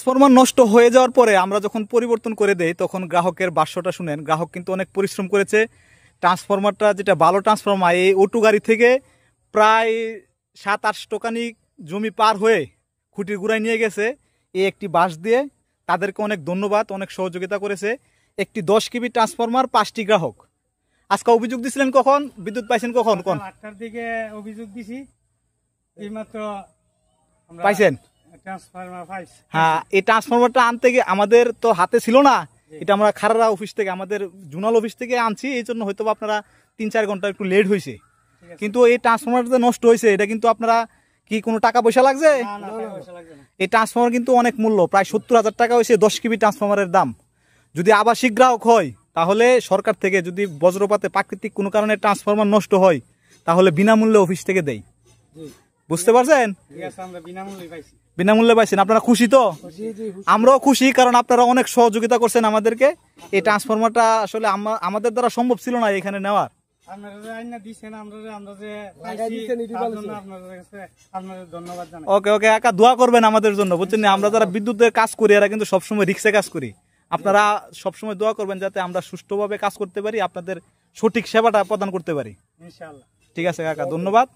Transformer নষ্ট হয়ে যাওয়ার পরে আমরা যখন পরিবর্তন করে দেই তখন গ্রাহকের ভাষ্যটা শুনেন, গ্রাহক কিন্তু অনেক পরিশ্রম করেছে। ট্রান্সফরমারটা যেটা ভালো ট্রান্সফরমার, এই অটো গাড়ি থেকে প্রায় 7-8 টাকানি জমি পার হয়ে খুঁটির গুড়ায় নিয়ে গেছে এই একটি বাঁশ দিয়ে। তাদেরকে অনেক ধন্যবাদ, অনেক সহযোগিতা করেছে। একটি 10 কেবি ট্রান্সফরমার 5টি গ্রাহক। আজকে অভিযোগ দিছিলেন কখন, বিদ্যুৎ পাইছেন কখন? 8টার দিকে অভিযোগ দিছি, এইমাত্র পাইছেন? ট্রান্সফরমার পাইছি। হ্যাঁ, এই ট্রান্সফরমারটা আনতে গিয়ে আমাদের তো হাতে ছিল না, এটা আমরা খারারা অফিস থেকে, আমাদের জোনাল অফিস থেকে আনছি। এই জন্য হয়তো আপনারা 3-4 ঘন্টা একটু লেট হয়েছে। কিন্তু এই ট্রান্সফরমারটা নষ্ট হয়েছে, এটা কিন্তু আপনারা কি কোনো টাকা পয়সা লাগছে? এই ট্রান্সফরমার কিন্তু অনেক মূল্য, প্রায় 70,000 টাকা হয়েছে 10 কেবি ট্রান্সফরমারের দাম। যদি আবাসিক গ্রাহক হয় তাহলে সরকার থেকে, যদি বজ্রপাতে প্রাকৃতিক কোনো কারণে ট্রান্সফরমার নষ্ট হয় তাহলে বিনামূল্যে অফিস থেকে দেয়। বুঝতে পারছেন? বিনামূল্যে পাইছেন, আপনারা খুশি তো? আমরাও খুশি, কারণ আপনারা অনেক সহযোগিতা করছেন আমাদেরকে। এই ট্রান্সফরমারটা আসলে আমাদের দ্বারা সম্ভব ছিল না এখানে নেওয়ার। ওকে ওকে একা দোয়া করবেন আমাদের জন্য, বুঝছেন? আমরা যারা বিদ্যুতের কাজ করি এরা কিন্তু সবসময় রিক্সে কাজ করি। আপনারা সবসময় দোয়া করবেন যাতে আমরা সুষ্ঠুভাবে কাজ করতে পারি, আপনাদের সঠিক সেবাটা প্রদান করতে পারি। ইনশাআল্লাহ। ঠিক আছে কাকা, ধন্যবাদ।